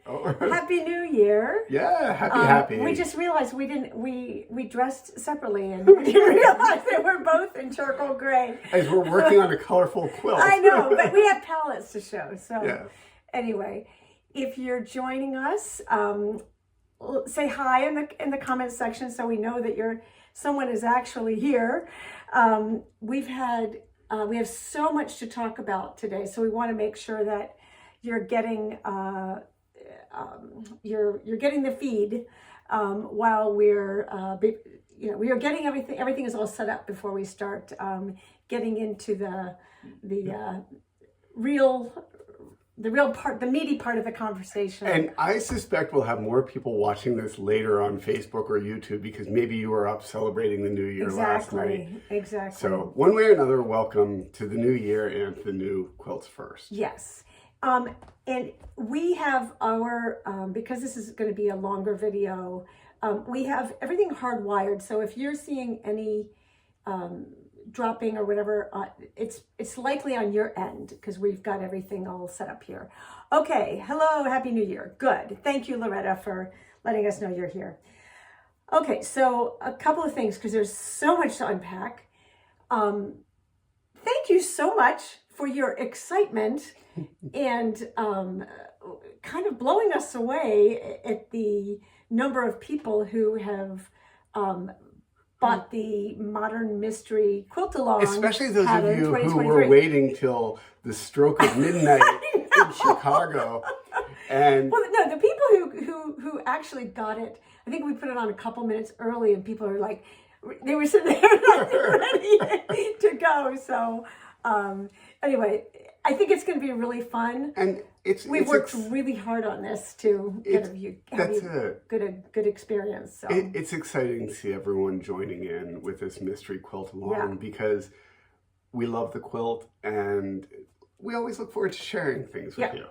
Oh. Happy New Year. Yeah, happy. We just realized we dressed separately and we didn't realize that we're both in charcoal gray. As we're working on a colorful quilt. I know, but we have palettes to show. So yeah. Anyway, if you're joining us, say hi in the comment section so we know that someone is actually here. We have so much to talk about today, so we want to make sure that you're getting you're getting the feed while we're we are getting everything is all set up before we start getting into the real part, the meaty part of the conversation. And I suspect we'll have more people watching this later on Facebook or YouTube because maybe you were up celebrating the New Year last night. Exactly. So one way or another, welcome to the new year and the new Quilts First. Yes. And we have our, because this is going to be a longer video, we have everything hardwired. So if you're seeing any dropping or whatever, it's likely on your end because we've got everything all set up here. Okay, hello, Happy New Year. Good. Thank you, Loretta, for letting us know you're here. Okay, so a couple of things because there's so much to unpack. Thank you so much for your excitement and kind of blowing us away at the number of people who have bought the Modern Mystery Quiltalong. Especially those of you who were waiting till the stroke of midnight in Chicago. And well, no, the people who actually got it, I think we put it on a couple minutes early and people are like, they were sitting there ready to go. So anyway, I think it's going to be really fun. And we've worked really hard on this to have a good experience. So. It's exciting to see everyone joining in with this mystery quilt along because we love the quilt and we always look forward to sharing things with you.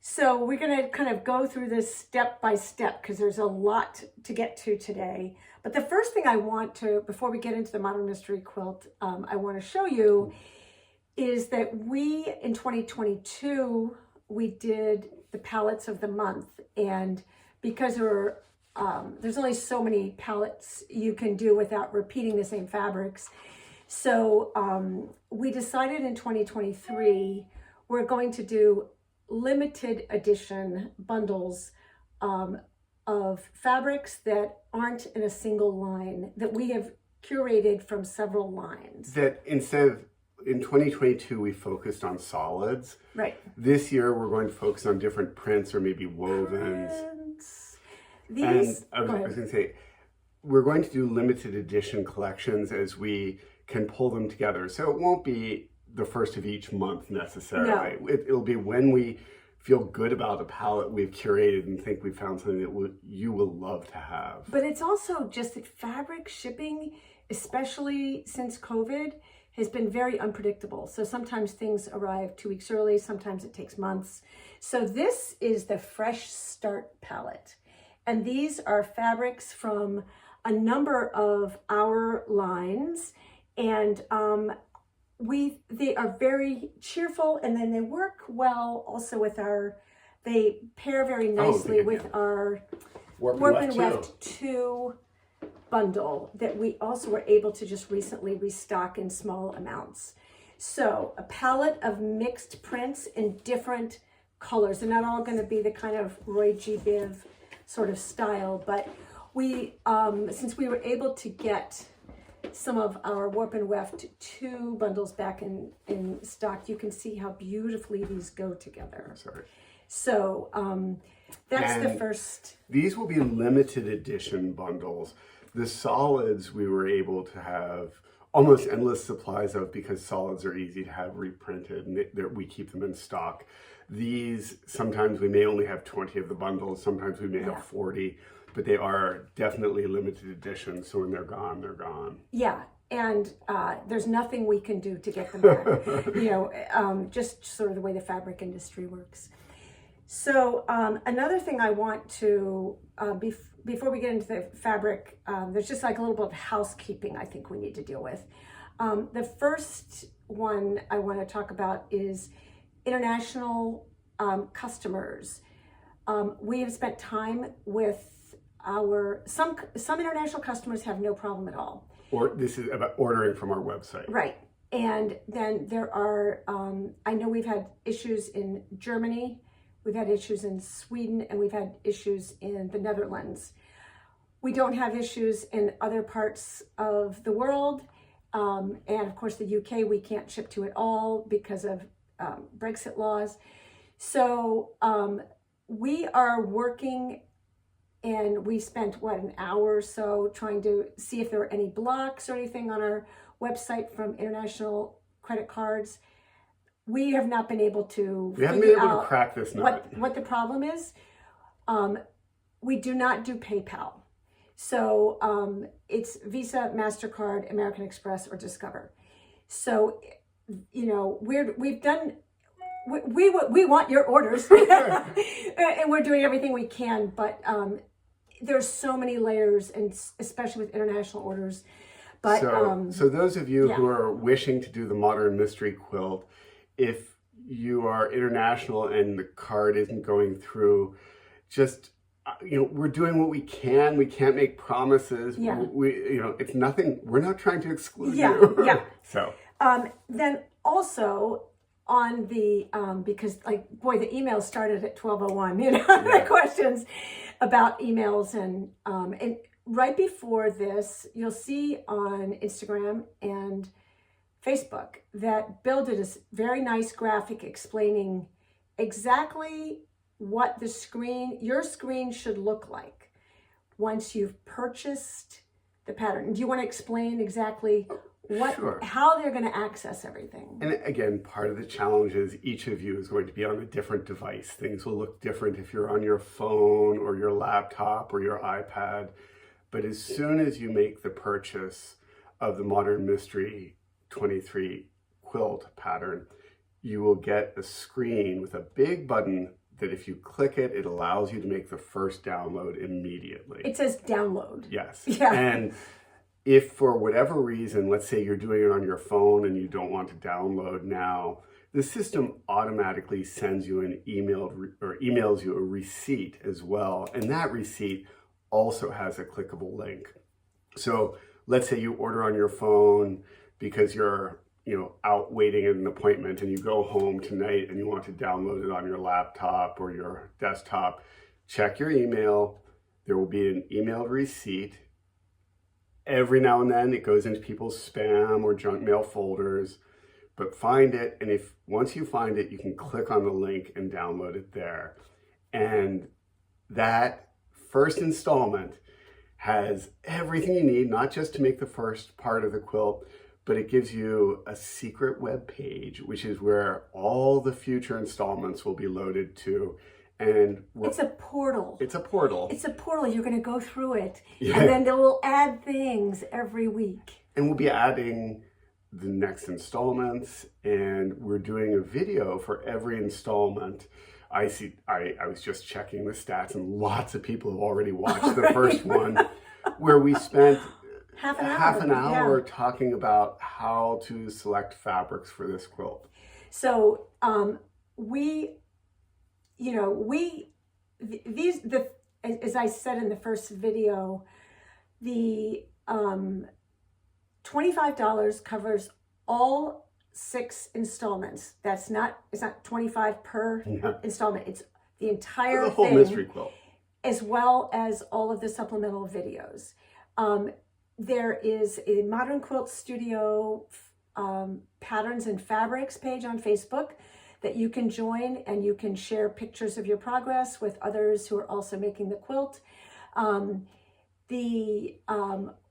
So we're going to kind of go through this step by step because there's a lot to get to today. But the first thing I want to, before we get into the Modern Mystery Quilt, I want to show you is that in 2022, we did the palettes of the month. And because there's only so many palettes you can do without repeating the same fabrics. So we decided in 2023, we're going to do limited edition bundles of fabrics that aren't in a single line, that we have curated from several lines. That instead of, in 2022, we focused on solids. Right. This year, we're going to focus on different prints or maybe wovens. These, and I was going to say, we're going to do limited edition collections as we can pull them together. So it won't be the first of each month necessarily. No. It'll be when we feel good about a palette we've curated and think we found something that you will love to have. But it's also just that fabric shipping, especially since COVID, has been very unpredictable. So sometimes things arrive 2 weeks early, sometimes it takes months. So this is the Fresh Start palette. And these are fabrics from a number of our lines. And they are very cheerful, and then they work well also with they pair very nicely with our Warp and Weft 2 bundle that we also were able to just recently restock in small amounts. So a palette of mixed prints in different colors. They're not all going to be the kind of Roy G. Biv sort of style, but we, since we were able to get some of our Warp and Weft 2 bundles back in stock, you can see how beautifully these go together. Sorry. So that's the first. These will be limited edition bundles. The solids we were able to have almost endless supplies of because solids are easy to have reprinted and we keep them in stock. These, sometimes we may only have 20 of the bundles, sometimes we may have 40. But they are definitely limited edition, so when they're gone, they're gone. Yeah, and there's nothing we can do to get them back. Just sort of the way the fabric industry works. So another thing I want to, before we get into the fabric, there's just like a little bit of housekeeping I think we need to deal with. The first one I want to talk about is international customers. We have spent time with some international customers have no problem at all. Or this is about ordering from our website. Right. And then there are, I know we've had issues in Germany, we've had issues in Sweden, and we've had issues in the Netherlands. We don't have issues in other parts of the world. And of course, the UK, we can't ship to at all because of Brexit laws. So we are working, and we spent, an hour or so trying to see if there were any blocks or anything on our website from international credit cards. We have not been able to We haven't been able to crack this nut. What the problem is. We do not do PayPal. So it's Visa, MasterCard, American Express, or Discover. So, you know, we want your orders and we're doing everything we can, but there's so many layers, and especially with international orders. But so those of you who are wishing to do the Modern Mystery Quilt, if you are international and the card isn't going through, just, you know, we're doing what we can. We can't make promises. Yeah. You know, it's nothing. We're not trying to exclude you. Yeah. So then also on the because the emails started at 12:01. You know, the questions about emails and right before this, you'll see on Instagram and Facebook that Bill did a very nice graphic explaining exactly what your screen should look like once you've purchased the pattern. Do you want to explain exactly how they're going to access everything? And again, part of the challenge is each of you is going to be on a different device. Things will look different if you're on your phone or your laptop or your iPad. But as soon as you make the purchase of the Modern Mystery 23 quilt pattern, you will get a screen with a big button that if you click it, it allows you to make the first download immediately. It says download. Yes. Yeah. And if for whatever reason, let's say you're doing it on your phone and you don't want to download now, the system automatically sends you an email or emails you a receipt as well. And that receipt also has a clickable link. So let's say you order on your phone because you're, you know, out waiting at an appointment, and you go home tonight and you want to download it on your laptop or your desktop. Check your email. There will be an emailed receipt. Every now and then it goes into people's spam or junk mail folders, but find it. And once you find it, you can click on the link and download it there. And that first installment has everything you need, not just to make the first part of the quilt, but it gives you a secret web page, which is where all the future installments will be loaded to. And it's a portal. It's a portal. It's a portal. You're going to go through it, Yeah. and then they will add things every week. And we'll be adding the next installments, and we're doing a video for every installment. I was just checking the stats, and lots of people have already watched the first one, where we spent half an hour talking about how to select fabrics for this quilt. So as I said in the first video, the $25 covers all 6 installments. It's not $25 per installment. It's the entire the whole thing, mystery quilt, as well as all of the supplemental videos. There is a Modern Quilt Studio patterns and fabrics page on Facebook that you can join, and you can share pictures of your progress with others who are also making the quilt.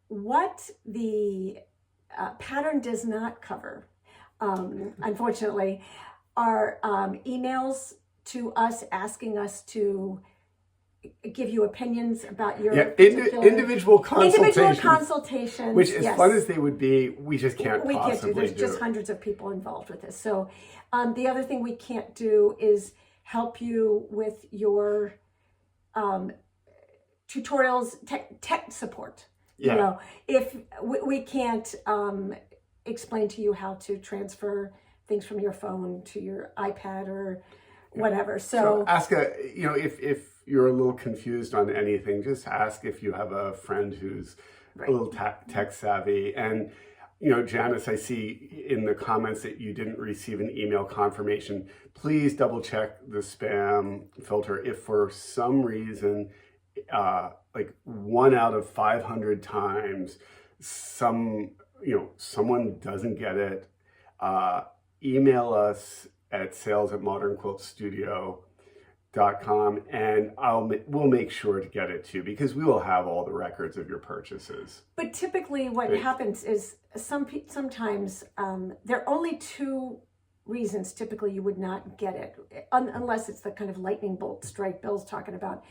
What the pattern does not cover, unfortunately, are emails to us asking us to give you opinions about your individual consultations. Which, as fun as they would be, we just can't possibly do. There's just hundreds of people involved with this. So the other thing we can't do is help you with your tutorials, tech support. Yeah. You know, if we can't explain to you how to transfer things from your phone to your iPad whatever. So ask if you're a little confused on anything, just ask if you have a friend who's a little tech savvy. And Janice, I see in the comments that you didn't receive an email confirmation. Please double check the spam filter. If for some reason, like 1 out of 500 times, someone doesn't get it, email us at sales@modernquiltstudio.com, and we'll make sure to get it to you, because we will have all the records of your purchases. But typically what happens is sometimes there are only 2 reasons typically you would not get it, unless it's the kind of lightning bolt strike Bill's talking about.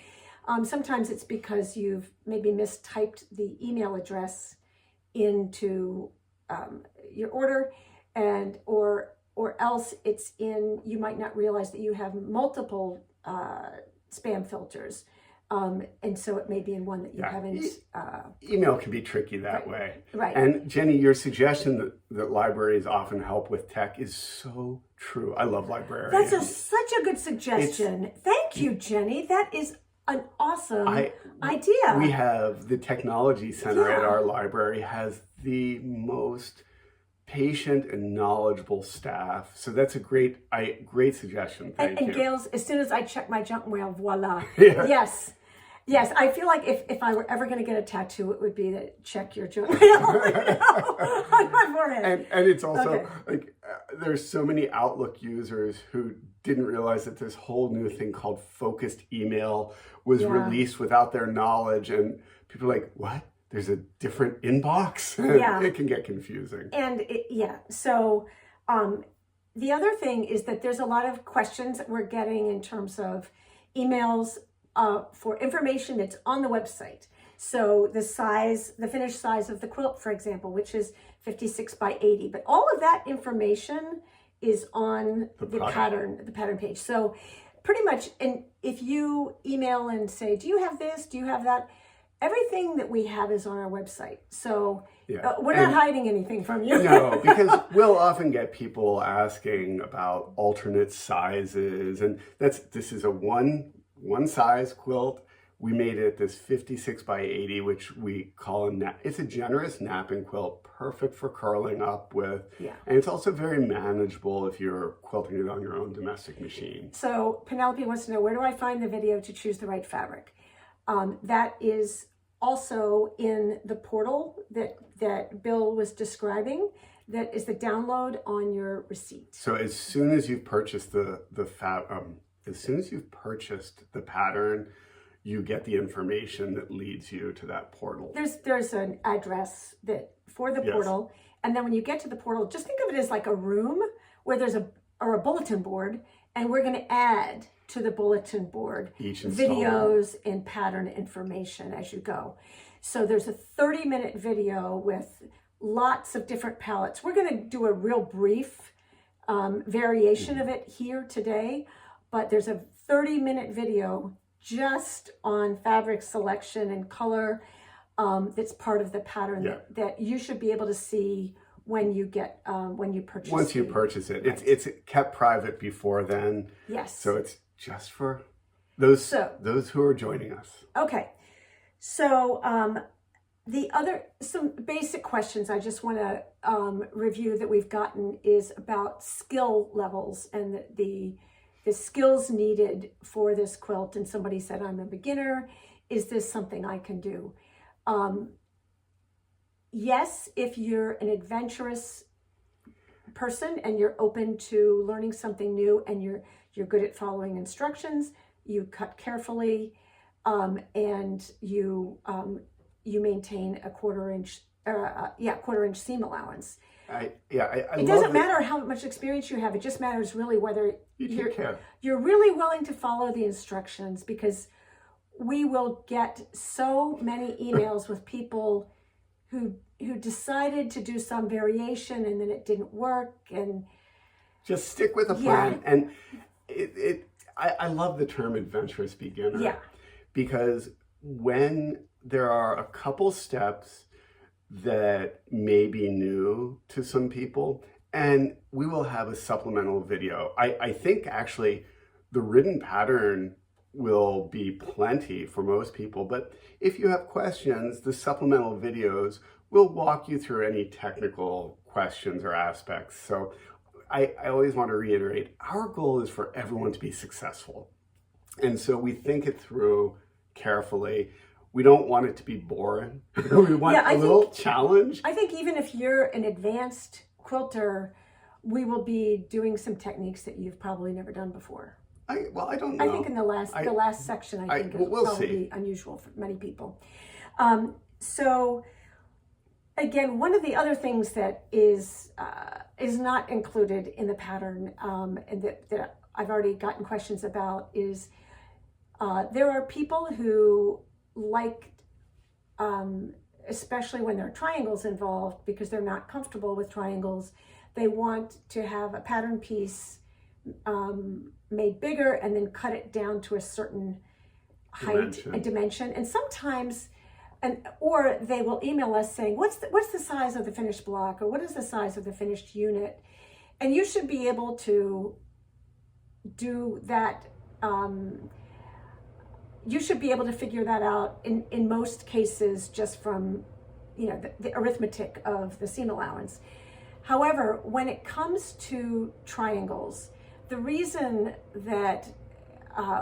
Sometimes it's because you've maybe mistyped the email address into your order, and or else it's you might not realize that you have multiple spam filters, and so it may be in one that you haven't. Email can be tricky that way. Right. And Jenny, your suggestion that libraries often help with tech is so true. I love librarians. That's such a good suggestion. Thank you, Jenny. That is an awesome idea. We have the technology center at our library has the most patient and knowledgeable staff. So that's a great suggestion. Thank you. And Gail's, as soon as I check my junk mail, voila. Yeah. Yes, I feel like if I were ever going to get a tattoo, it would be to check your junk mail on my forehead. And it's also there's so many Outlook users who didn't realize that this whole new thing called focused email was released without their knowledge, and people are like, what? There's a different inbox? It can get confusing. And so the other thing is that there's a lot of questions that we're getting in terms of emails for information that's on the website. So the finished size of the quilt, for example, which is 56 by 80, but all of that information is on the pattern page. So pretty much, and if you email and say, do you have this? Do you have that? Everything that we have is on our website. So we're not hiding anything from you. No, because we'll often get people asking about alternate sizes, and this is a one size quilt. We made it this 56 by 80, which we call it's a generous napping quilt, perfect for curling up with. Yeah. And it's also very manageable if you're quilting it on your own domestic machine. So Penelope wants to know, where do I find the video to choose the right fabric? That is also in the portal that Bill was describing. That is the download on your receipt. So as soon as you've purchased as soon as you've purchased the pattern, you get the information that leads you to that portal. There's an address for the portal, and then when you get to the portal, just think of it as like a room where there's a bulletin board, and we're going to add to the bulletin board videos and pattern information as you go. So there's a 30-minute video with lots of different palettes. We're going to do a real brief variation of it here today, but there's a 30-minute video just on fabric selection and color that's part of the pattern that you should be able to see when you purchase it. Once you purchase it. Right. It's kept private before then. Yes. So it's just for those who are joining us. Okay. So some basic questions I just want to review that we've gotten is about skill levels and the skills needed for this quilt. And somebody said, I'm a beginner. Is this something I can do? Yes, if you're an adventurous person and you're open to learning something new and you're good at following instructions, you cut carefully, and you maintain a quarter inch seam allowance. It doesn't matter how much experience you have. It just matters really whether you're really willing to follow the instructions, because we will get so many emails with people who decided to do some variation and then it didn't work, and just stick with a plan. And I love the term adventurous beginner, because when there are a couple steps that may be new to some people, and we will have a supplemental video. I think actually the written pattern will be plenty for most people, but if you have questions, the supplemental videos will walk you through any technical questions or aspects. So I always want to reiterate, our goal is for everyone to be successful. And so we think it through carefully. We don't want it to be boring. We want a little challenge. I think even if you're an advanced quilter, we will be doing some techniques that you've probably never done before. I don't know. I think in the last section, I think we'll probably see. Unusual for many people. So again, one of the other things that is not included in the pattern, and that I've already gotten questions about, is there are people who like, especially when there are triangles involved, because they're not comfortable with triangles, they want to have a pattern piece made bigger and then cut it down to a certain height and dimension. And sometimes, or they will email us saying, what's the size of the finished block, or what is the size of the finished unit? And you should be able to do that. You should be able to figure that out in most cases just from, the arithmetic of the seam allowance. However, when it comes to triangles, the reason that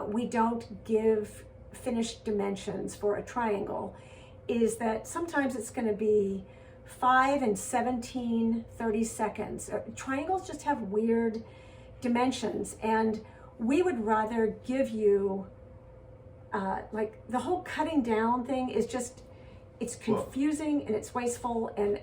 we don't give finished dimensions for a triangle is that sometimes it's going to be 5 and 17 30-seconds. Triangles just have weird dimensions, and we would rather give you like the whole cutting down thing is just, it's confusing and it's wasteful, and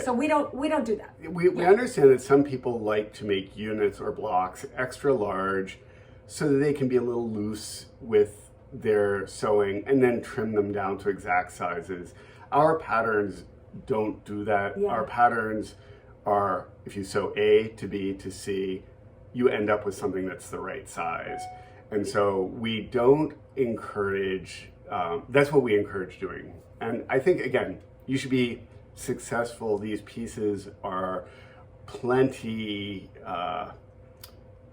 so we don't do that. We understand that some people like to make units or blocks extra large so that they can be a little loose with their sewing and then trim them down to exact sizes. Our patterns don't do that. Our patterns are, if you sew A to B to C, you end up with something that's the right size. And so we don't encourage, that's what we encourage doing. And I think, again, you should be successful. These pieces are plenty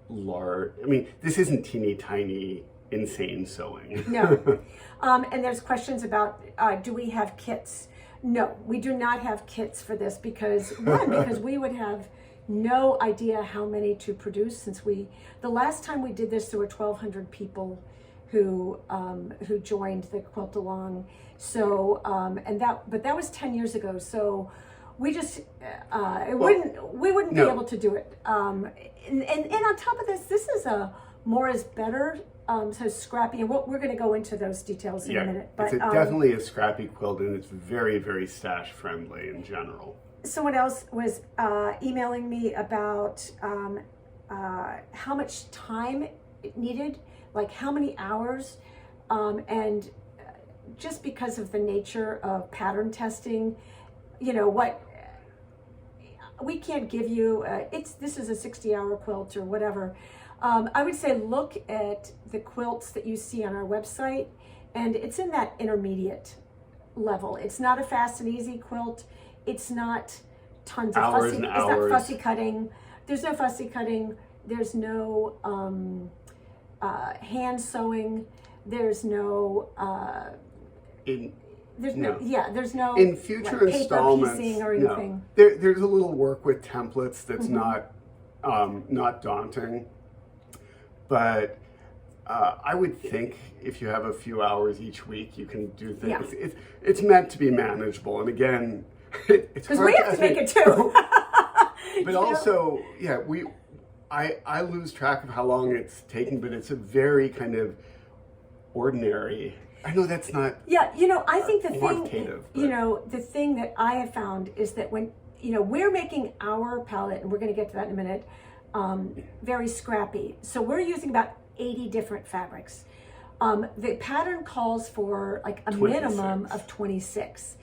large. I mean, this isn't teeny tiny, insane sewing. No. And there's questions about, do we have kits? No, we do not have kits for this because we would have no idea how many to produce, since the last time we did this, there were 1,200 people who joined the Quiltalong. So, but that was 10 years ago. So we just, we wouldn't be able to do it. And on top of this is a more is better, so scrappy, and we're going to go into those details in a minute. But it's definitely a scrappy quilt, and it's very, very stash friendly in general. Someone else was emailing me about how much time it needed, like how many hours, and just because of the nature of pattern testing, what we can't give you. This is a 60-hour quilt or whatever. I would say look at the quilts that you see on our website, and it's in that intermediate level. It's not a fast and easy quilt. It's not tons of fussy. It's not fussy cutting. There's no fussy cutting. There's no hand sewing. There's no. There's no in future installments piecing or anything. No. There's a little work with templates that's not daunting, but I would think if you have a few hours each week, you can do things. Yeah. It's meant to be manageable, and again, it's because we have to make it too. But also, I lose track of how long it's taking, but it's a very kind of ordinary. I know that's not. Yeah, I think the thing, the thing that I have found is that when, we're making our palette, and we're going to get to that in a minute, very scrappy. So we're using about 80 different fabrics. The pattern calls for like a 26. Minimum of 26.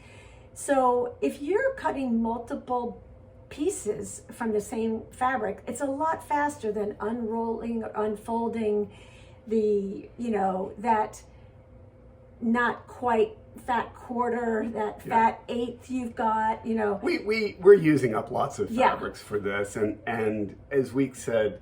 So if you're cutting multiple pieces from the same fabric, it's a lot faster than unrolling or unfolding the, that not quite fat quarter, that fat eighth you've got, We're using up lots of fabrics for this, and as Week said,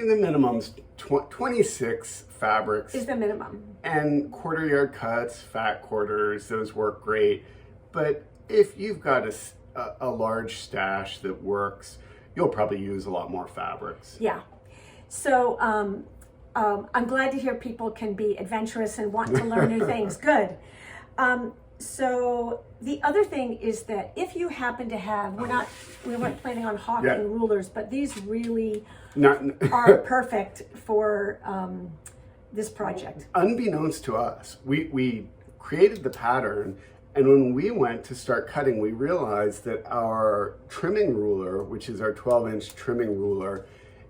the minimum's 26 fabrics. Is the minimum. And quarter yard cuts, fat quarters, those work great. But if you've got a large stash that works, you'll probably use a lot more fabrics. Yeah. So I'm glad to hear people can be adventurous and want to learn new things. Good. So the other thing is that if you happen to have, we weren't planning on hawking rulers, but these really are perfect for this project. Unbeknownst to us, we created the pattern, and when we went to start cutting, we realized that our trimming ruler, which is our 12-inch trimming ruler,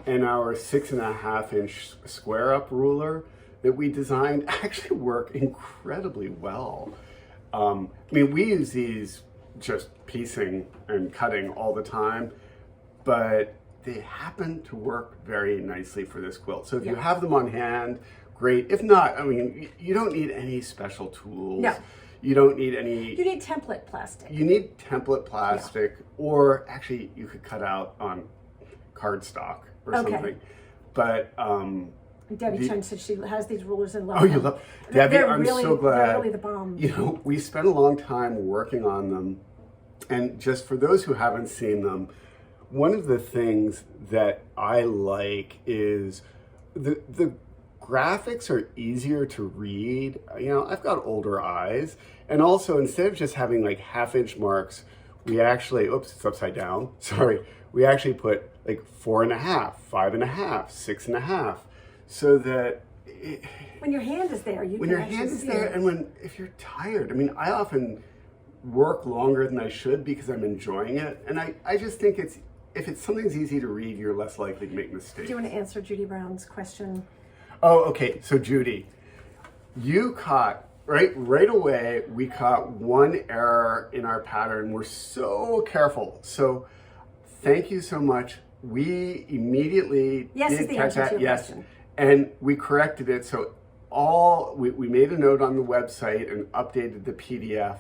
and our 6.5-inch square up ruler that we designed actually work incredibly well. I mean, we use these just piecing and cutting all the time, but they happen to work very nicely for this quilt. So if you have them on hand, great. If not, I mean, you don't need any special tools. No. You don't need any... You need template plastic. You need template plastic, or actually you could cut out on cardstock or something. But Debbie Chen said she has these rulers and loves oh, them. you love Debbie. I'm really, so glad. They're really the bomb. You know, we spent a long time working on them, and just for those who haven't seen them, one of the things that I like is the graphics are easier to read. You know, I've got older eyes, and also instead of just having like 1/2-inch marks, we actually, oops, it's upside down. Sorry, we actually put like 4.5, 5.5, 6.5. So that when your hand is there, when your hand is there, and if you're tired, I mean, I often work longer than I should because I'm enjoying it, and I just think if something's easy to read, you're less likely to make mistakes. Do you want to answer Judy Brown's question? Oh, okay. So Judy, you caught right away. We caught one error in our pattern. We're so careful. So thank you so much. We immediately did catch that. Yes. Question. And we corrected it. So we made a note on the website and updated the PDF.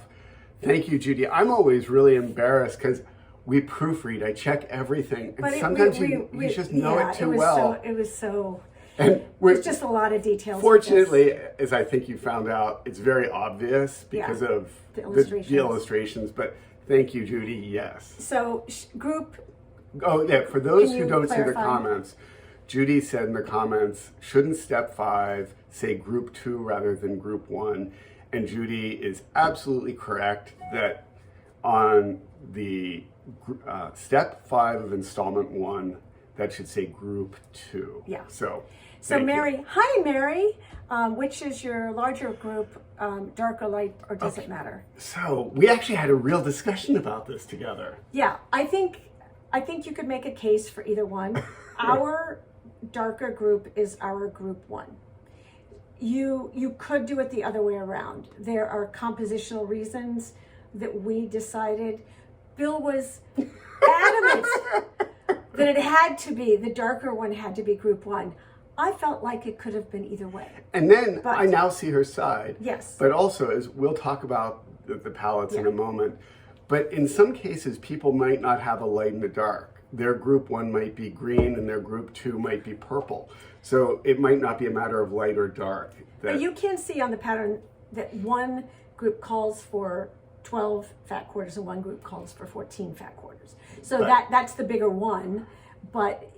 Thank you, Judy. I'm always really embarrassed because we proofread. I check everything. And sometimes you just know it too well. It was so... And it's just a lot of details. Fortunately, as I think you found out, it's very obvious because of the illustrations. But thank you, Judy. Yes. So group... Oh, yeah. For those who don't see the comments, Judy said in the comments, shouldn't step 5 say group 2 rather than group 1? And Judy is absolutely correct that on the step 5 of installment 1, that should say group 2. Yeah. So Mary, hi Mary. Which is your larger group, dark or light, or does it matter? So we actually had a real discussion about this together. Yeah, I think you could make a case for either one. Our darker group is our group 1. You could do it the other way around. There are compositional reasons that we decided. Bill was adamant that it had to be, the darker one had to be group 1. I felt like it could have been either way. And then I now see her side. Yes. But also, as we'll talk about the palettes in a moment, but in some cases, people might not have a light and a dark. Their group 1 might be green and their group 2 might be purple. So it might not be a matter of light or dark. But you can see on the pattern that one group calls for 12 fat quarters and one group calls for 14 fat quarters. So that's the bigger one. But,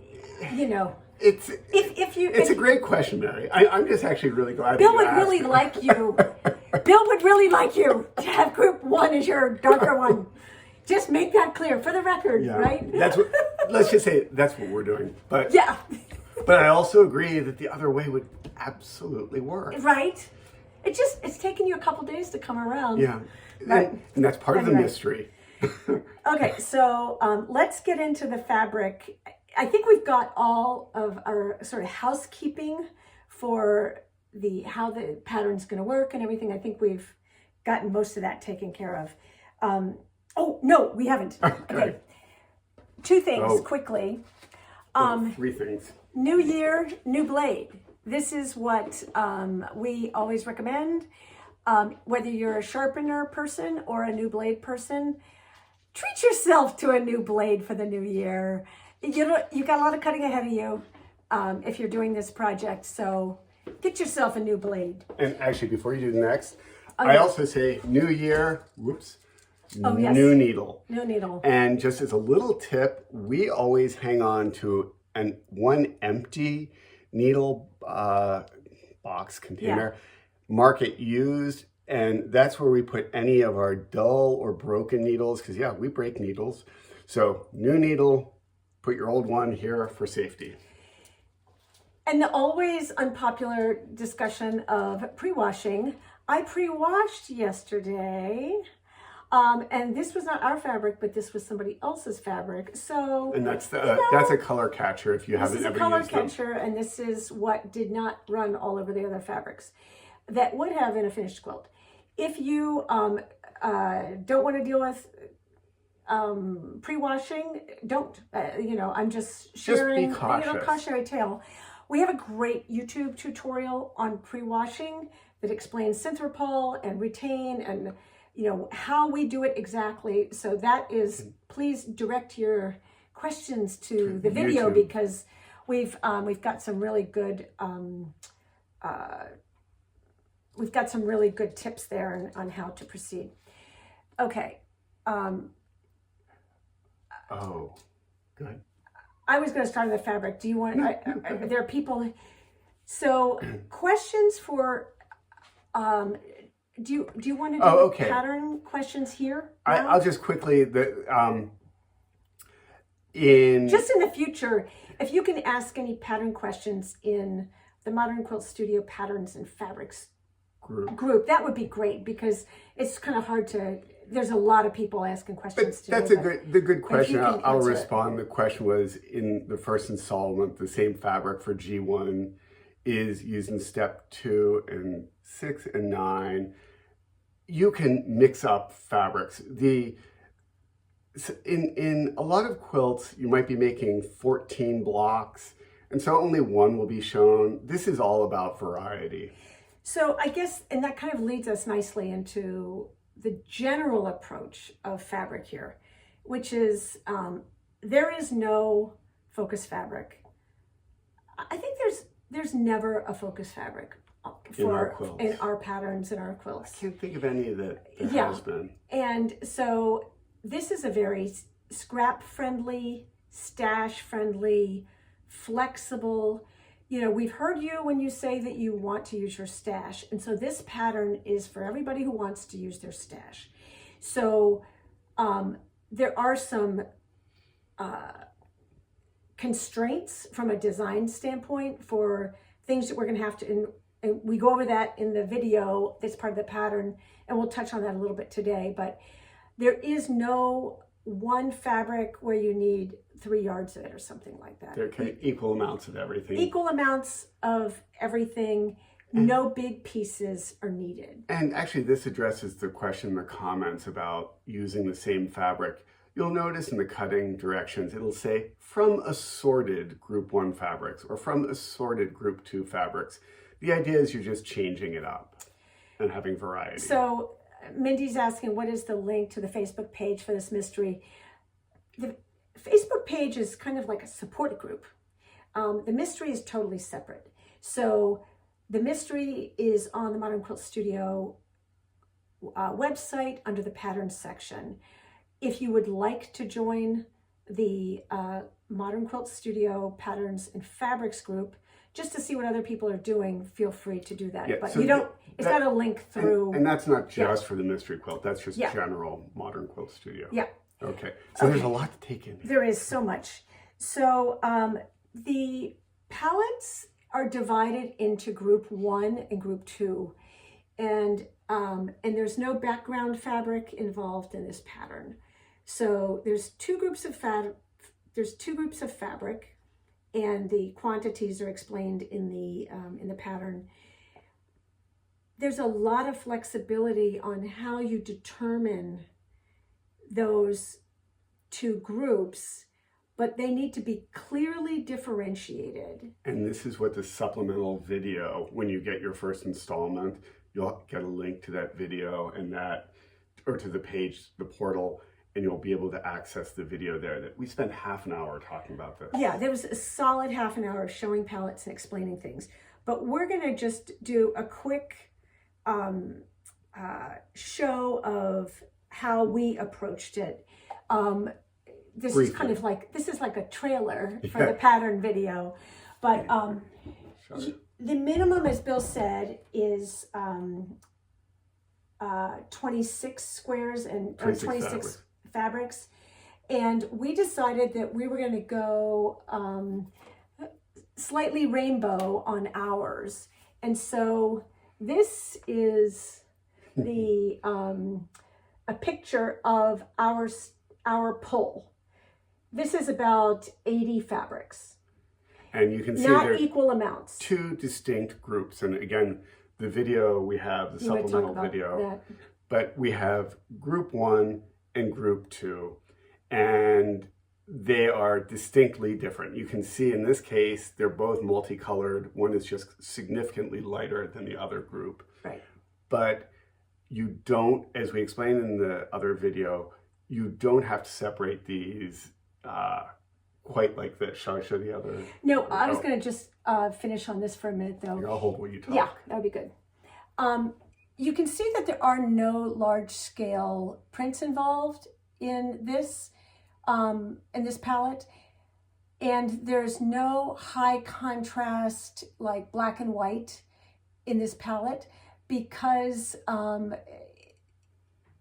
you know, it's a great question, Mary. I'm just actually really glad Bill that would really like you. Bill would really like you to have group 1 as your darker one. Just make that clear for the record, right? Let's just say that's what we're doing. But yeah. But I also agree that the other way would absolutely work. Right. It's taken you a couple days to come around. Yeah. And that's part of the mystery. Okay, so let's get into the fabric. I think we've got all of our sort of housekeeping for how the pattern's going to work and everything. I think we've gotten most of that taken care of. Oh, no, we haven't. Okay. 2 things quickly. 3 things. New year, new blade. This is what we always recommend. Whether you're a sharpener person or a new blade person, treat yourself to a new blade for the new year. You got a lot of cutting ahead of you. if you're doing this project. So get yourself a new blade. And actually, before you do the next, Oh, I yes. also say new year, whoops, Oh, yes. new needle. New needle. And just as a little tip, we always hang on to one empty needle box container, mark it used, and that's where we put any of our dull or broken needles, because we break needles. So new needle, put your old one here for safety. And the always unpopular discussion of pre-washing. I pre-washed yesterday. And this was not our fabric, but this was somebody else's fabric. So, and that's that's a color catcher if you haven't ever used them. This is a color catcher, and this is what did not run all over the other fabrics that would have in a finished quilt. If you don't want to deal with pre-washing, don't. I'm just sharing. Just be cautious. Cautionary tale. We have a great YouTube tutorial on pre-washing that explains Synthropol and Retain and how we do it exactly. So that is, please direct your questions to the video, because we've got some really good tips there on how to proceed. Okay. Oh, good. I was going to start on the fabric. Do you want? There are people. So questions for. Do you want to do pattern questions here? I'll just quickly just in the future, if you can ask any pattern questions in the Modern Quilt Studio Patterns and Fabrics group, that would be great, because it's kind of hard to. There's a lot of people asking questions. But that's the good question. I'll respond. The question was, in the first installment, the same fabric for G1 is used in step 2 and 6 and 9. You can mix up fabrics. In a lot of quilts, you might be making 14 blocks, and so only one will be shown. This is all about variety. So I guess, and that kind of leads us nicely into the general approach of fabric here, which is there is no focus fabric. I think there's never a focus fabric in our patterns and our quilts. I can't think of any that has been. And so this is a very scrap friendly, stash friendly, flexible. We've heard you when you say that you want to use your stash. And so this pattern is for everybody who wants to use their stash. So there are some constraints from a design standpoint for things that we're going to have to, and we go over that in the video that's part of the pattern, and we'll touch on that a little bit today. But there is no one fabric where you need 3 yards of it or something like that. There can be equal amounts of everything. Equal amounts of everything. No big pieces are needed. And actually, this addresses the question in the comments about using the same fabric. You'll notice in the cutting directions, it'll say from assorted group 1 fabrics or from assorted group 2 fabrics. The idea is you're just changing it up and having variety. So Mindy's asking, what is the link to the Facebook page for this mystery? The Facebook page is kind of like a support group. The mystery is totally separate. So the mystery is on the Modern Quilt Studio website under the patterns section. If you would like to join the Modern Quilt Studio Patterns and Fabrics group, just to see what other people are doing, feel free to do that. Yeah, but so it's not a link through. And that's not just for the mystery quilt. That's just general Modern Quilt Studio. Yeah. Okay. So there's a lot to take in here. There is so much. So the palettes are divided into group 1 and group 2. And there's no background fabric involved in this pattern. So there's two groups of fabric, and the quantities are explained in the pattern. There's a lot of flexibility on how you determine those 2 groups, but they need to be clearly differentiated. And this is what the supplemental video, when you get your first installment, you'll get a link to that video and or to the page, the portal, and you'll be able to access the video there. That we spent half an hour talking about this. Yeah, there was a solid half an hour of showing palettes and explaining things. But we're going to just do a quick show of how we approached it. This Briefly. is kind of like, this is like a trailer for the pattern video. But the minimum, as Bill said, is 26 squares and 26 fabrics. And we decided that we were going to go slightly rainbow on ours. And so this is the a picture of our pull. This is about 80 fabrics. And you can see not there's equal amounts. 2 distinct groups. And again, the video we have, the supplemental video, but we have group 1 and group 2, and they are distinctly different. You can see in this case, they're both multicolored. One is just significantly lighter than the other group. Right. But you don't, as we explained in the other video, you don't have to separate these quite like this. Shall I show the other? No, I was going to just finish on this for a minute, though. I'll hold while you talk. Yeah, that would be good. You can see that there are no large-scale prints involved in this palette, and there's no high contrast like black and white in this palette because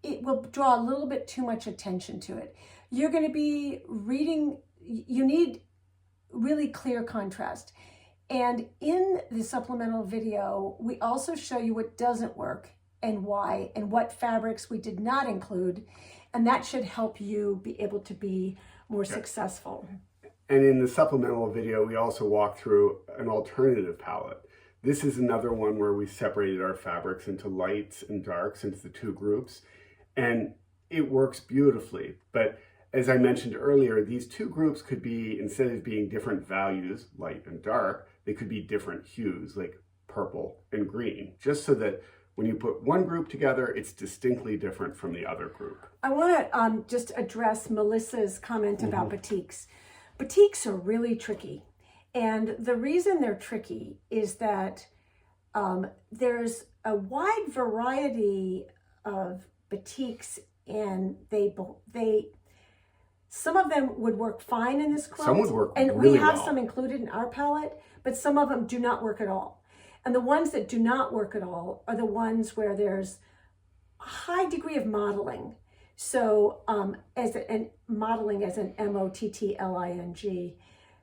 it will draw a little bit too much attention to it. You're going to be reading, you need really clear contrast. And in the supplemental video, we also show you what doesn't work and why, and what fabrics we did not include. And that should help you be able to be more successful. And in the supplemental video, we also walk through an alternative palette. This is another one where we separated our fabrics into lights and darks into the 2 groups. And it works beautifully. But as I mentioned earlier, these 2 groups could be, instead of being different values, light and dark, they could be different hues, like purple and green, just so that when you put one group together, it's distinctly different from the other group. I want to just address Melissa's comment about batiks. Batiks are really tricky. And the reason they're tricky is that there's a wide variety of batiks, and some of them would work fine in this quilt. Some would work and really we have well. some included in our palette, but some of them do not work at all. And the ones that do not work at all are the ones where there's a high degree of modeling. So modeling as an mottling.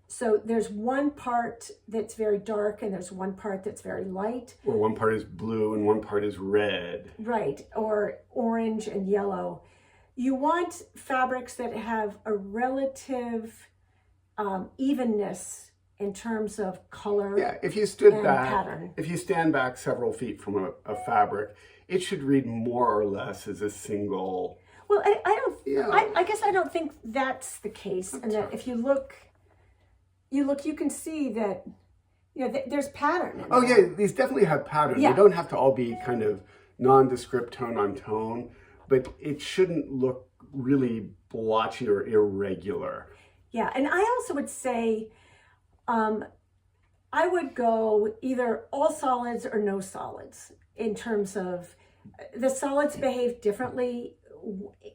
So there's one part that's very dark and there's one part that's very light. Or one part is blue and one part is red. Right, or orange and yellow. You want fabrics that have a relative evenness in terms of color. Yeah, if you stood back, pattern. If you stand back several feet from a fabric, it should read more or less as a single. Well, I guess I don't think that's the case, and that if you look, you can see that, there's pattern. Oh yeah, these definitely have pattern. Yeah. They don't have to all be kind of nondescript tone on tone, but it shouldn't look really blotchy or irregular. Yeah, and I also would say, I would go either all solids or no solids in terms of the solids behave differently.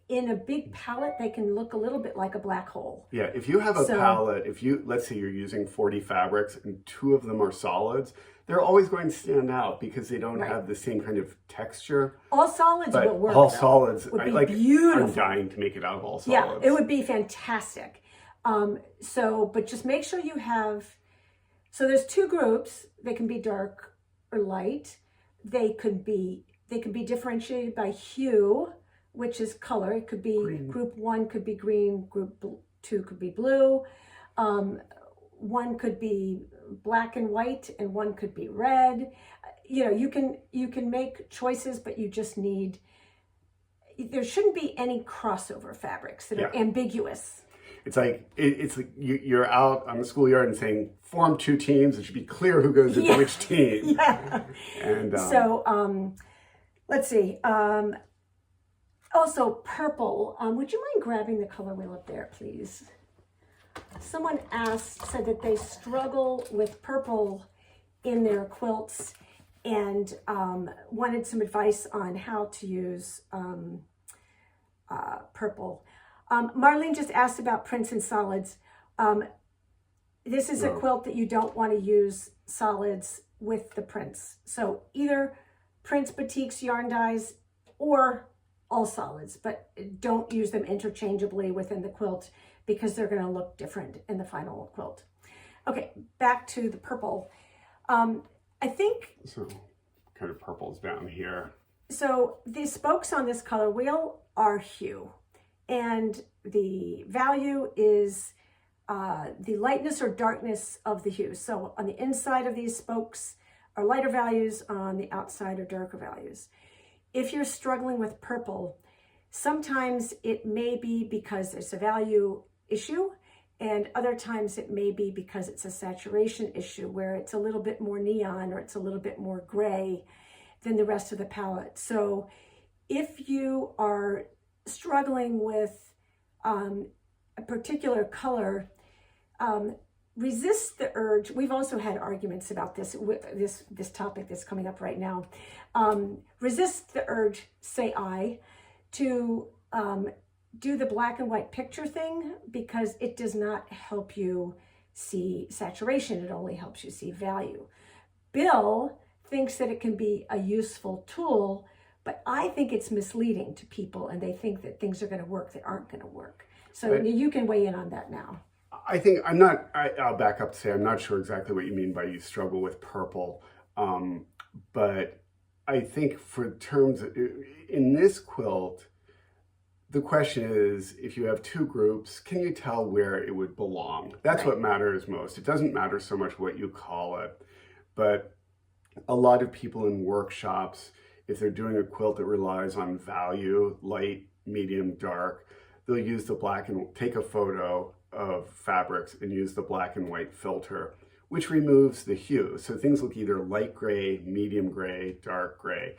In a big palette, they can look a little bit like a black hole. Yeah, if you have a palette, let's say you're using 40 fabrics and 2 of them are solids, they're always going to stand out because they don't have the same kind of texture. All solids will work. All solids would be beautiful. I'm dying to make it out of all solids. Yeah, it would be fantastic. But just make sure you have, so there's 2 groups. They can be dark or light. They could be differentiated by hue, which is color. It could be green. Group 1 could be green, group 2 could be blue. One could be black and white, and one could be red. You can make choices, but you just need, there shouldn't be any crossover fabrics that are ambiguous. It's like you're out on the schoolyard and saying, form 2 teams. It should be clear who goes into which team. Yeah. And so let's see. Also, purple. Would you mind grabbing the color wheel up there, please? Someone said that they struggle with purple in their quilts and wanted some advice on how to use purple. Marlene just asked about prints and solids. This is a quilt that you don't want to use solids with the prints. So either prints, batiks, yarn dyes, or all solids, but don't use them interchangeably within the quilt because they're going to look different in the final quilt. Okay, back to the purple. I think... So kind of purple's down here. So the spokes on this color wheel are hue, and the value is the lightness or darkness of the hue. So on the inside of these spokes are lighter values, on the outside are darker values. If you're struggling with purple, sometimes it may be because it's a value issue, and other times it may be because it's a saturation issue where it's a little bit more neon or it's a little bit more gray than the rest of the palette. So if you are struggling with a particular color, resist the urge. We've also had arguments about this topic that's coming up right now. Resist the urge, say I, to do the black and white picture thing, because it does not help you see saturation. It only helps you see value. Bill thinks that it can be a useful tool, but I think it's misleading to people, and they think that things are going to work that aren't going to work. So you can weigh in on that now. I think I'll back up to say I'm not sure exactly what you mean by you struggle with purple. But I think for terms of, in this quilt, the question is, if you have two groups, can you tell where it would belong? That's what matters most. It doesn't matter so much what you call it. But a lot of people in workshops, if they're doing a quilt that relies on value, light, medium, dark, they'll use the black and take a photo of fabrics and use the black and white filter, which removes the hue. So things look either light gray, medium gray, dark gray.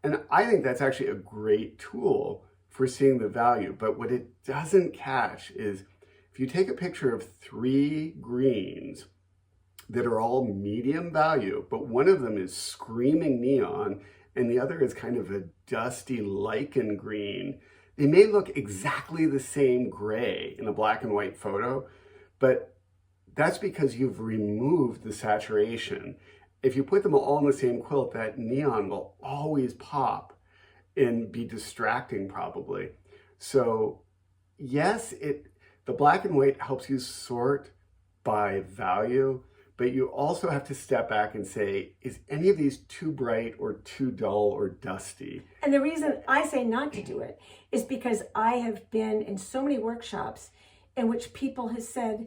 And I think that's actually a great tool for seeing the value. But what it doesn't catch is if you take a picture of 3 greens that are all medium value, but one of them is screaming neon and the other is kind of a dusty lichen green, they may look exactly the same gray in a black and white photo, but that's because you've removed the saturation. If you put them all in the same quilt, that neon will always pop and be distracting probably. So yes, the black and white helps you sort by value, but you also have to step back and say, is any of these too bright or too dull or dusty? And the reason I say not to do it is because I have been in so many workshops in which people have said,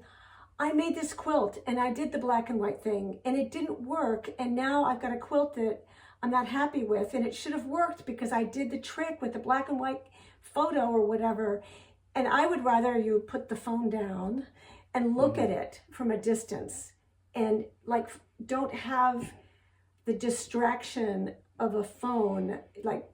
I made this quilt and I did the black and white thing and it didn't work, and now I've got a quilt that I'm not happy with, and it should have worked because I did the trick with the black and white photo or whatever. And I would rather you put the phone down and look at it from a distance, and like don't have the distraction of a phone. Like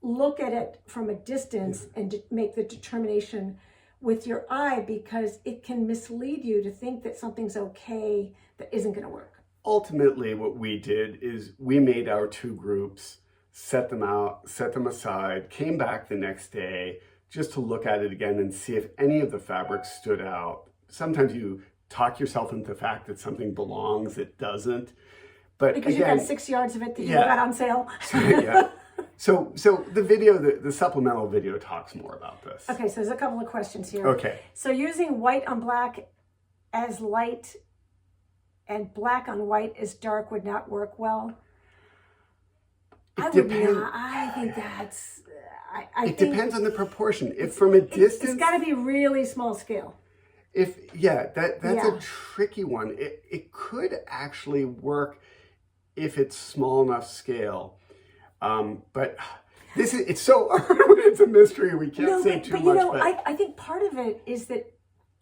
look at it from a distance and make the determination with your eye, because it can mislead you to think that something's okay that isn't going to work. Ultimately, what we did is we made our 2 groups, set them out, set them aside, came back the next day just to look at it again and see if any of the fabrics stood out. Sometimes you talk yourself into the fact that something belongs, it doesn't. But because again, you've got 6 yards of it that you got on sale. So the video, the supplemental video talks more about this. Okay, so there's a couple of questions here. Okay. So using white on black as light and black on white as dark would not work well. I think that's... It depends on the proportion. If from a distance... It's got to be really small scale. That's a tricky one. It could actually work if it's small enough scale. But it's so early, it's a mystery. We can't say too much. I think part of it is that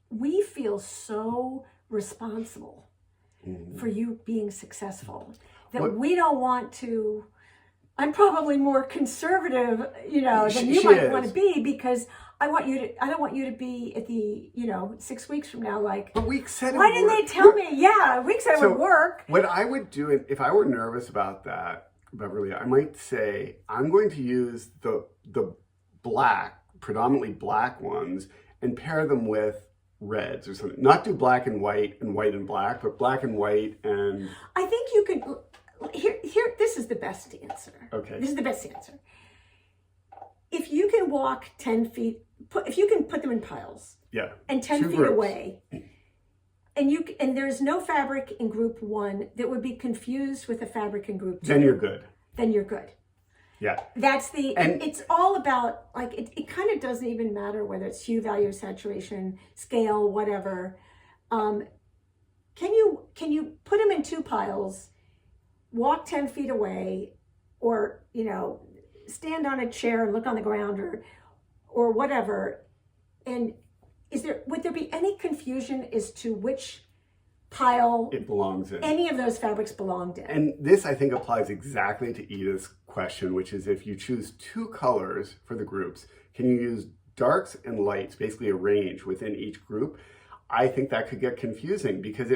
we feel so responsible for you being successful that we don't want to I'm probably more conservative, than you She might want to is. be, because I don't want you to be at the, 6 weeks from now, like, But we said it why didn't would they tell me? Yeah, Week said it would work. What I would do, if I were nervous about that, Beverly, I might say, I'm going to use the black, predominantly black ones, and pair them with reds or something. Not do black and white and black, but black and white and... I think you can, this is the best answer. Okay. This is the best answer. If you can walk 10 feet, if you can put them in piles, Yeah. and 10 Two feet groups. away, and there's no fabric in group 1 that would be confused with the fabric in group 2. Then you're good. Then you're good. Yeah. That's And it's all about, like, it kind of doesn't even matter whether it's hue, value, saturation, scale, whatever. Can you put them in 2 piles, walk 10 feet away, or, stand on a chair and look on the ground, or whatever, and would there be any confusion as to which pile it belongs in. any of those fabrics belonged in? And this, I think, applies exactly to Edith's question, which is if you choose 2 colors for the groups, can you use darks and lights, basically a range within each group? I think that could get confusing because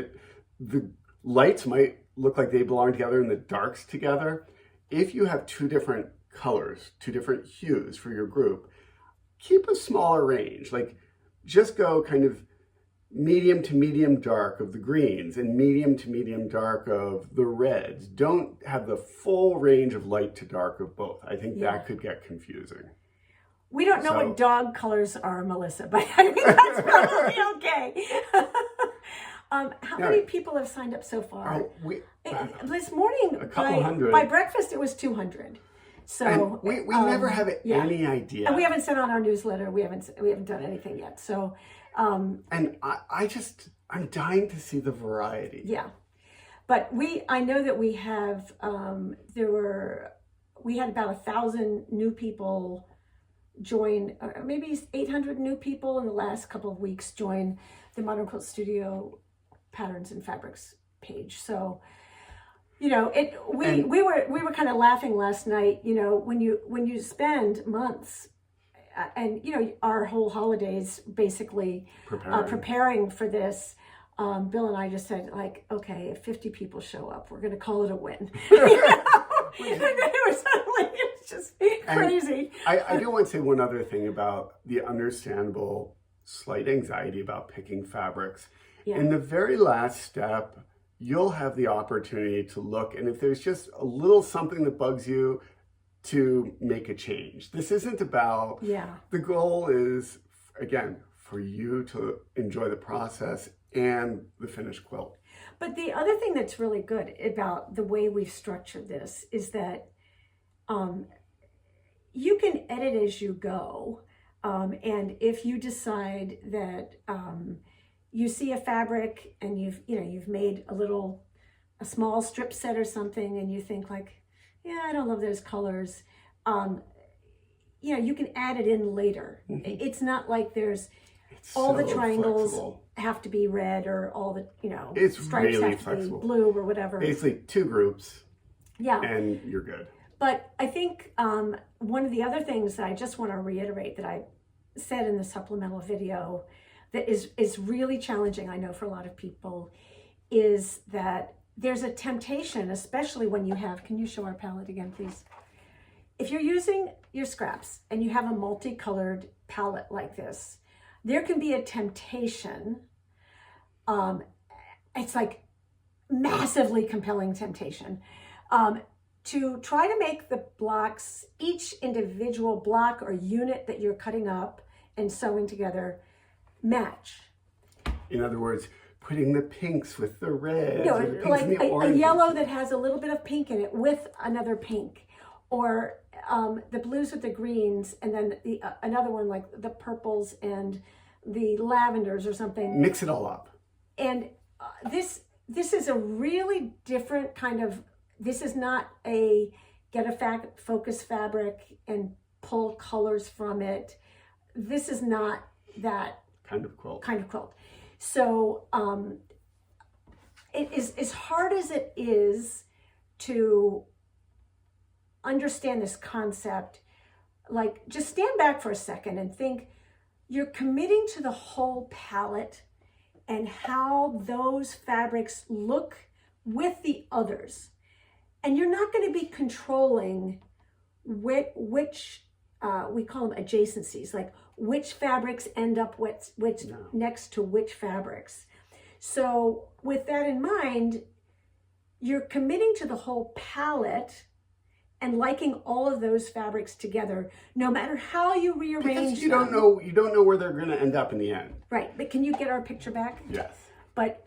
the lights might look like they belong together and the darks together. If you have 2 different colors, 2 different hues for your group, keep a smaller range. Like, just go kind of medium to medium dark of the greens and medium to medium dark of the reds. Don't have the full range of light to dark of both. I think that could get confusing. We don't know what dog colors are, Melissa, but I think that's probably okay. How many people have signed up so far? This morning, a couple hundred. By breakfast, it was 200. So and we never have any idea. And we haven't sent on our newsletter. We haven't done anything yet. So, and I'm dying to see the variety. Yeah, but I know that we have we had about 1,000 new people join, maybe 800 new people in the last couple of weeks join the Modern Quilt Studio Patterns and Fabrics page. So, we were kind of laughing last night, when you spend months and, our whole holidays basically preparing for this. Bill and I just said, like, okay, if 50 people show up, we're going to call it a win. It was just crazy. I do want to say one other thing about the understandable slight anxiety about picking fabrics. Yeah. In the very last step, you'll have the opportunity to look, and if there's just a little something that bugs you, to make a change. This isn't about, the goal is, again, for you to enjoy the process and the finished quilt. But the other thing that's really good about the way we've structured this is that you can edit as you go. And if you decide that you see a fabric and you've made a small strip set or something, and you think like, yeah, I don't love those colors. You can add it in later. Mm-hmm. It's not like there's all the triangles flexible. Have to be red, or all the it's stripes really have to flexible. Be blue or whatever. Basically 2 groups. Yeah, and you're good. But I think one of the other things that I just want to reiterate that I said in the supplemental video that is really challenging, I know, for a lot of people, is that there's a temptation, especially when you have, can you show our palette again, please? If you're using your scraps and you have a multicolored palette like this, there can be a temptation. It's like massively compelling temptation to try to make the blocks, each individual block or unit that you're cutting up and sewing together, match. In other words, putting the pinks with the reds, like a yellow that has a little bit of pink in it with another pink, or the blues with the greens, and then another one like the purples and the lavenders or something. Mix it all up. And this is a really different kind of. This is not a get a focus fabric and pull colors from it. This is not that kind of quilt. So it is, as hard as it is to understand this concept, like just stand back for a second and think you're committing to the whole palette and how those fabrics look with the others. And you're not going to be controlling which we call them adjacencies, like which fabrics end up which next to which fabrics. So with that in mind, you're committing to the whole palette and liking all of those fabrics together, no matter how you rearrange because you don't know where they're going to end up in the end. Right, but can you get our picture back? Yes. But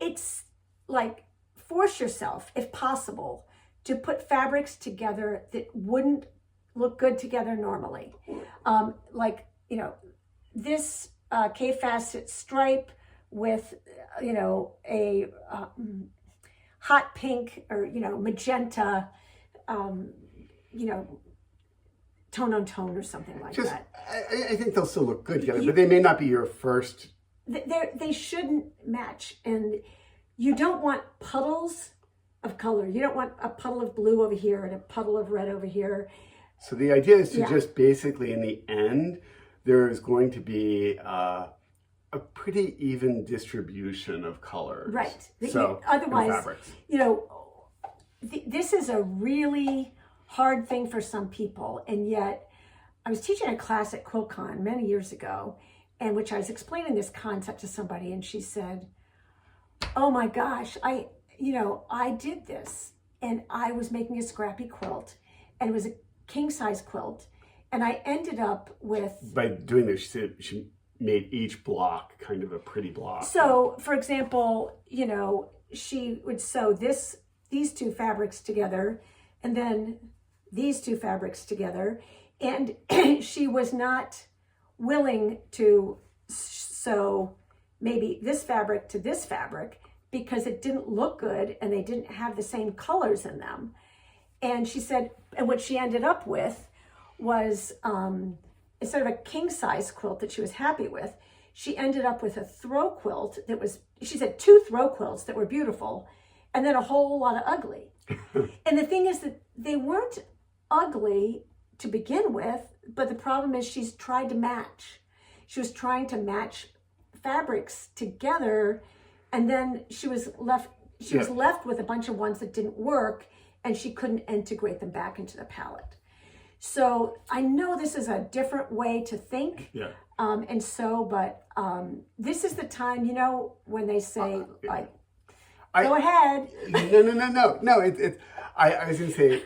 it's like, force yourself, if possible, to put fabrics together that wouldn't look good together normally. Like, you know, this K-facet stripe with, you know, a hot pink or, you know, magenta, you know, tone on tone or something like that. I think they'll still look good together, but they may not be your first. They shouldn't match. And you don't want puddles of color. You don't want a puddle of blue over here and a puddle of red over here. So the idea is to just basically, in the end, there is going to be a pretty even distribution of colors. Right. So, otherwise, you know, this is a really hard thing for some people. And yet, I was teaching a class at QuiltCon many years ago, and which I was explaining this concept to somebody, and she said, "Oh my gosh, I did this, and I was making a scrappy quilt, and it was a king size quilt, and I ended up with..." By doing this, she said she made each block kind of a pretty block. So, for example, you know, she would sew these two fabrics together, and then these two fabrics together, and she was not willing to sew maybe this fabric to this fabric because it didn't look good and they didn't have the same colors in them. And she said, and what she ended up with was, instead of a king size quilt that she was happy with, she ended up with a throw quilt that was, she said, 2 throw quilts that were beautiful, and then a whole lot of ugly. And the thing is that they weren't ugly to begin with, but the problem is she's tried to match. She was trying to match fabrics together, and then she was left with a bunch of ones that didn't work, and she couldn't integrate them back into the palette. So I know this is a different way to think, and so, but this is the time, you know, when they say, like, go ahead. No. I was going to say,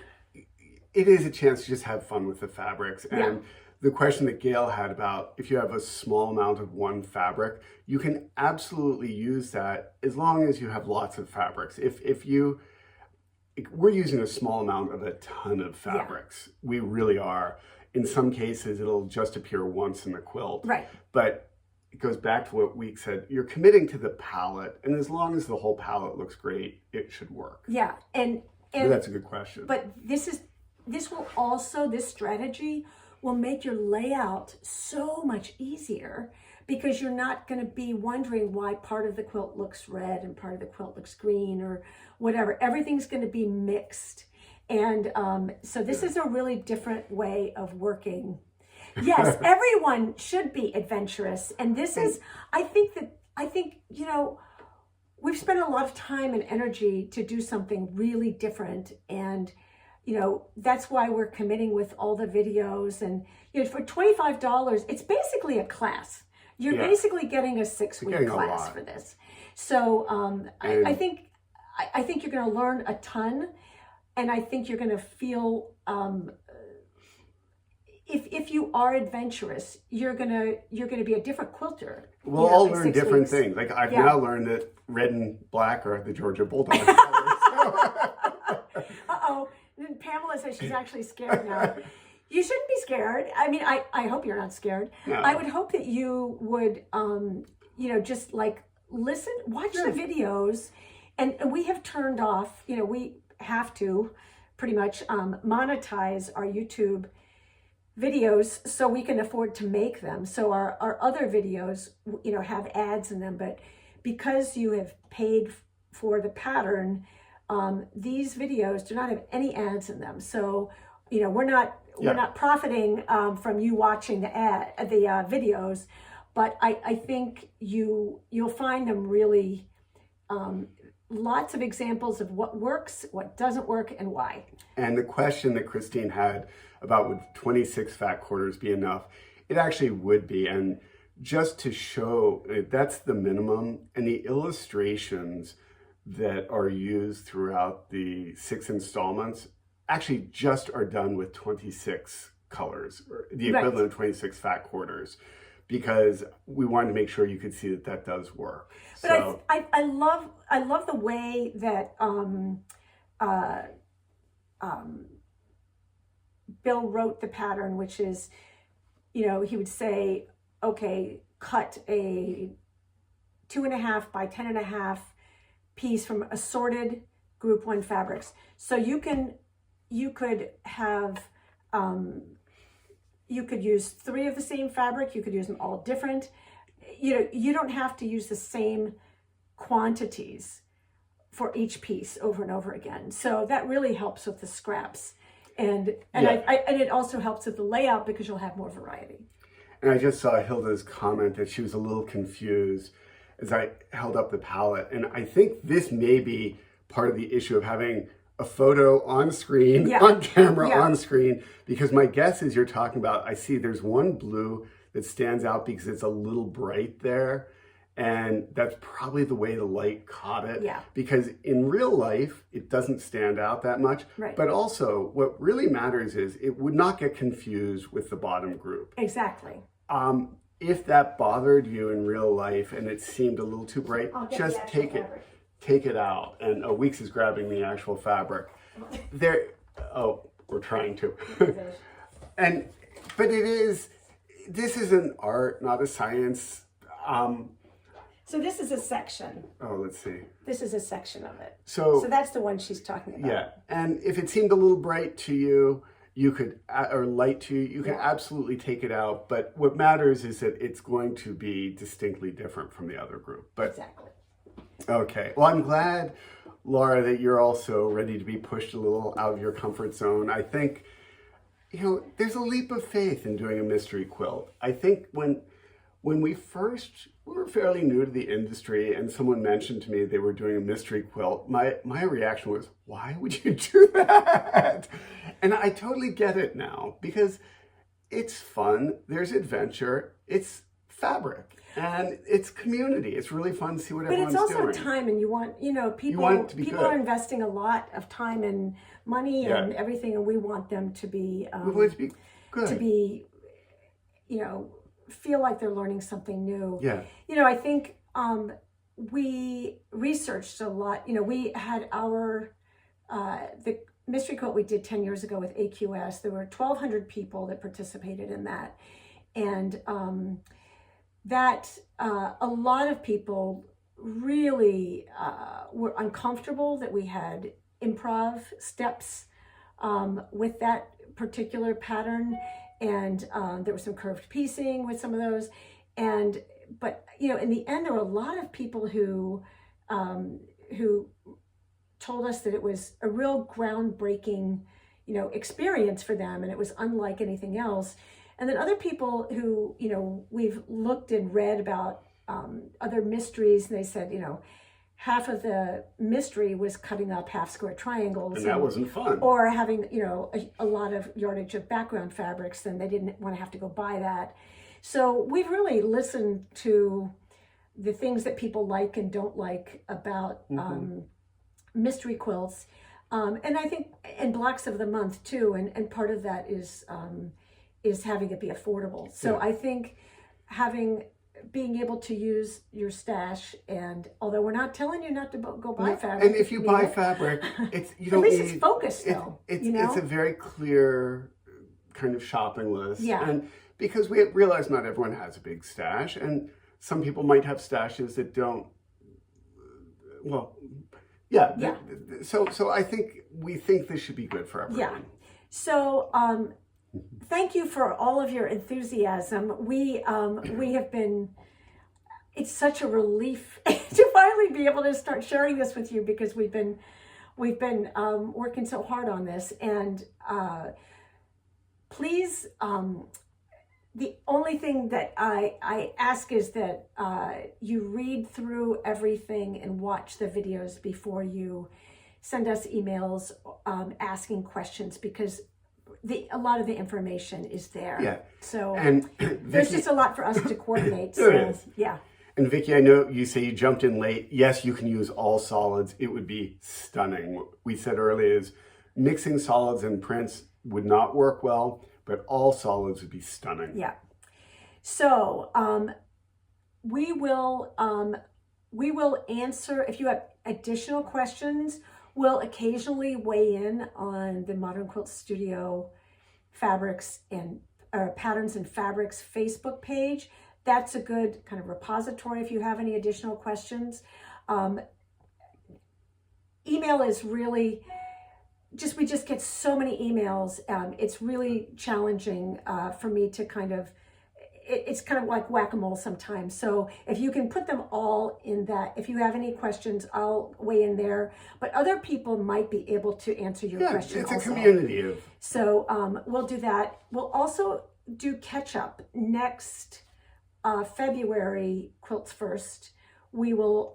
it is a chance to just have fun with the fabrics. And the question that Gail had about if you have a small amount of one fabric, you can absolutely use that as long as you have lots of fabrics. We're using a small amount of a ton of fabrics. We really are. In some cases, it'll just appear once in the quilt. Right. But it goes back to what Week said. You're committing to the palette, and as long as the whole palette looks great, it should work. Yeah, and that's a good question. But this strategy will make your layout so much easier, because you're not going to be wondering why part of the quilt looks red and part of the quilt looks green or whatever. Everything's going to be mixed. And so this is a really different way of working. Yes, everyone should be adventurous. And this is, I think, you know, we've spent a lot of time and energy to do something really different. And, you know, that's why we're committing with all the videos. And, you know, for $25, it's basically a class. You're basically getting a 6-week class for this. So I think you're going to learn a ton. And I think you're going to feel, if you are adventurous, you're gonna be a different quilter. We'll all learn different things. Like I've now learned that red and black are the Georgia Bulldog colors. Uh-oh. And Pamela says she's actually scared now. You shouldn't be scared. I mean, I hope you're not scared. No. I would hope that you would, you know, just like listen, watch the videos. And we have turned off, you know, we have to pretty much monetize our YouTube videos so we can afford to make them. So our other videos, you know, have ads in them, but because you have paid for the pattern, these videos do not have any ads in them. So, we're not profiting from you watching the videos, but I think you'll find them really lots of examples of what works, what doesn't work, and why. And the question that Christine had about would 26 fat quarters be enough? It actually would be. And just to show, that's the minimum. And the illustrations that are used throughout the 6 installments actually just are done with 26 colors, or the equivalent of 26 fat quarters, because we wanted to make sure you could see that that does work. But so, I love the way that Bill wrote the pattern, which is, he would say, okay, cut a 2.5 by 10.5 piece from assorted group 1 fabrics. So you could have, you could use 3 of the same fabric. You could use them all different. You don't have to use the same quantities for each piece over and over again. So that really helps with the scraps. And it also helps with the layout because you'll have more variety. And I just saw Hilda's comment that she was a little confused as I held up the palette. And I think this may be part of the issue of having a photo on screen, on camera, on screen, because my guess is you're talking about, I see there's one blue that stands out because it's a little bright there. And that's probably the way the light caught it. Yeah. Because in real life, it doesn't stand out that much. Right. But also, what really matters is it would not get confused with the bottom group. Exactly. If that bothered you in real life and it seemed a little too bright, just take it out. And Weeks is grabbing the actual fabric. We're trying to. But this is an art, not a science. So this is a section. Oh, let's see. This is a section of it. So that's the one she's talking about. Yeah, and if it seemed a little bright to you, you could, or light to you, you could absolutely take it out. But what matters is that it's going to be distinctly different from the other group. But, exactly. Okay. Well, I'm glad, Laura, that you're also ready to be pushed a little out of your comfort zone. I think, there's a leap of faith in doing a mystery quilt. I think when we were fairly new to the industry and someone mentioned to me they were doing a mystery quilt, my reaction was, why would you do that? And I totally get it now because it's fun, there's adventure, it's fabric, and it's community. It's really fun to see what everyone's doing. But it's also time, and you want, people are investing a lot of time and money and everything, and we want them to be, we want it to be good. To be, feel like they're learning something new. Yeah. I think we researched a lot. We had the mystery quilt we did 10 years ago with AQS. There were 1,200 people that participated in that. And a lot of people really were uncomfortable that we had improv steps with that particular pattern. And there was some curved piecing with some of those. But in the end, there were a lot of people who told us that it was a real groundbreaking, experience for them, and it was unlike anything else. And then other people who, we've looked and read about other mysteries, and they said, half of the mystery was cutting up half square triangles. And that wasn't fun. Or having, a lot of yardage of background fabrics, and they didn't want to have to go buy that. So we've really listened to the things that people like and don't like about mystery quilts. And I think, and blocks of the month too. And part of that is having it be affordable. So I think being able to use your stash, and although we're not telling you not to go buy fabric. And if you buy fabric, you don't at least it's focused though. It's a very clear kind of shopping list. Yeah. And because we realize not everyone has a big stash, and some people might have stashes that don't, So I think we think this should be good for everyone. Yeah. So thank you for all of your enthusiasm. We have been, it's such a relief to finally be able to start sharing this with you, because we've been we've been working so hard on this, and please, the only thing that I ask is that you read through everything and watch the videos before you send us emails asking questions, because a lot of the information is there. Yeah. So And there's just a lot for us to coordinate. There So is. yeah. And Vicki, I know you say you jumped in late. Yes, you can use all solids. It would be stunning. What we said earlier is mixing solids and prints would not work well, but all solids would be stunning. Yeah. So we will answer if you have additional questions. We'll occasionally weigh in on the Modern Quilt Studio fabrics and patterns and fabrics Facebook page. That's a good kind of repository if you have any additional questions. Email is really we just get so many emails. It's really challenging for me to kind of, it's kind of like whack-a-mole sometimes. So if you can put them all in that, if you have any questions, I'll weigh in there. But other people might be able to answer your question It's also. a community of... So we'll do that. We'll also do catch-up next February, Quilts First. We will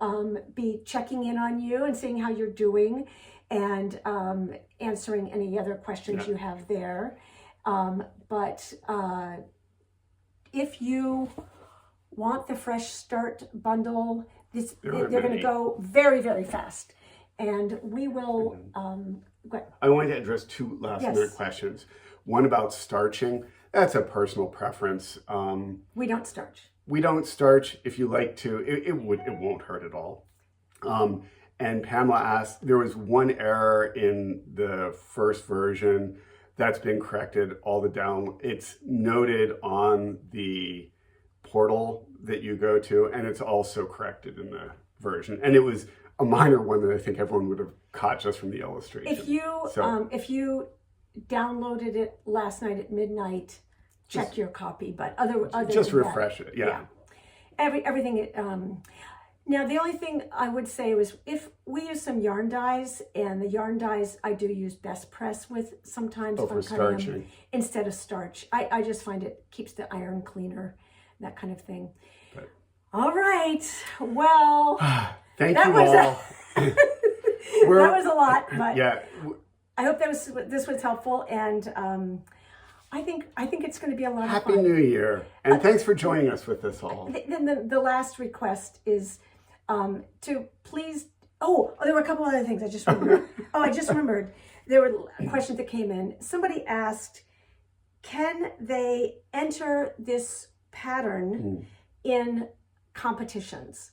be checking in on you and seeing how you're doing, and answering any other questions you have there. But if you want the Fresh Start bundle, they're going to go very, very fast. And we will... I wanted to address two last minute questions. One about starching. That's a personal preference. We don't starch. We don't starch. If you like to, it won't hurt at all. And Pamela asked, there was one error in the first version that's been corrected. It's noted on the portal that you go to, and it's also corrected in the version. And it was a minor one that I think everyone would have caught just from the illustration. If you downloaded it last night at midnight, check your copy. But other just than refresh that, it. Yeah. Everything. Now the only thing I would say was if we use some yarn dyes, and the yarn dyes I do use Best Press with sometimes for starching instead of starch. I just find it keeps the iron cleaner, that kind of thing. But, all right. Well, thank you all. That was a lot, but yeah. I hope this was helpful, and I think it's going to be a lot of Happy fun. New Year, and thanks for joining us with this all. Then the last request is to please. Oh, there were a couple other things I just remembered. I just remembered there were questions that came in. Somebody asked, can they enter this pattern in competitions?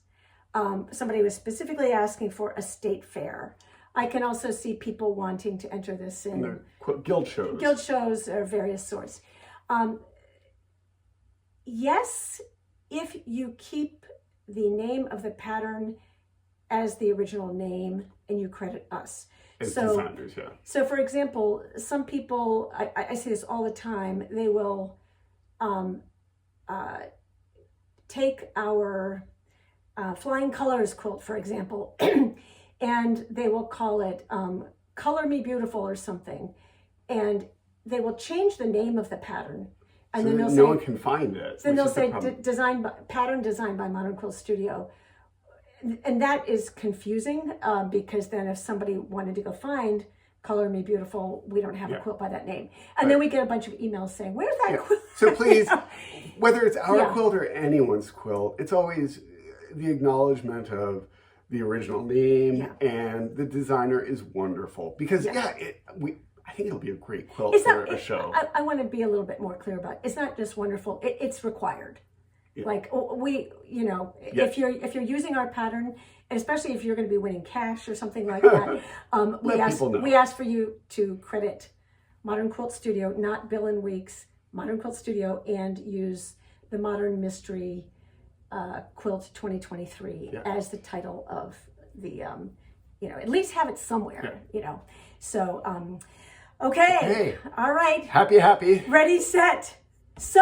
Somebody was specifically asking for a state fair. I can also see people wanting to enter this in the guild shows. Guild shows or various sorts. Yes, if you keep the name of the pattern as the original name and you credit us. As designers, yeah. So for example, some people, I see this all the time, they will take our Flying Colors quilt, for example, and they will call it Color Me Beautiful or something. And they will change the name of the pattern. And so then they'll no one can find it. Then they'll say pattern designed by Modern Quilt Studio. And that is confusing because then if somebody wanted to go find Color Me Beautiful, we don't have a quilt by that name. And then we get a bunch of emails saying, where's that quilt? So please, whether it's our quilt or anyone's quilt, it's always the acknowledgement of the original name and the designer is wonderful. Because I think it'll be a great quilt for a show. I want to be a little bit more clear about it. It's not just wonderful, it's required. Yeah. Like if you're using our pattern, and especially if you're going to be winning cash or something like that, we ask for you to credit Modern Quilt Studio, not Bill and Weeks, Modern Quilt Studio, and use the Modern Mystery Quilt 2023 as the title of the at least have it somewhere. So okay. All right. Happy. Ready, set. So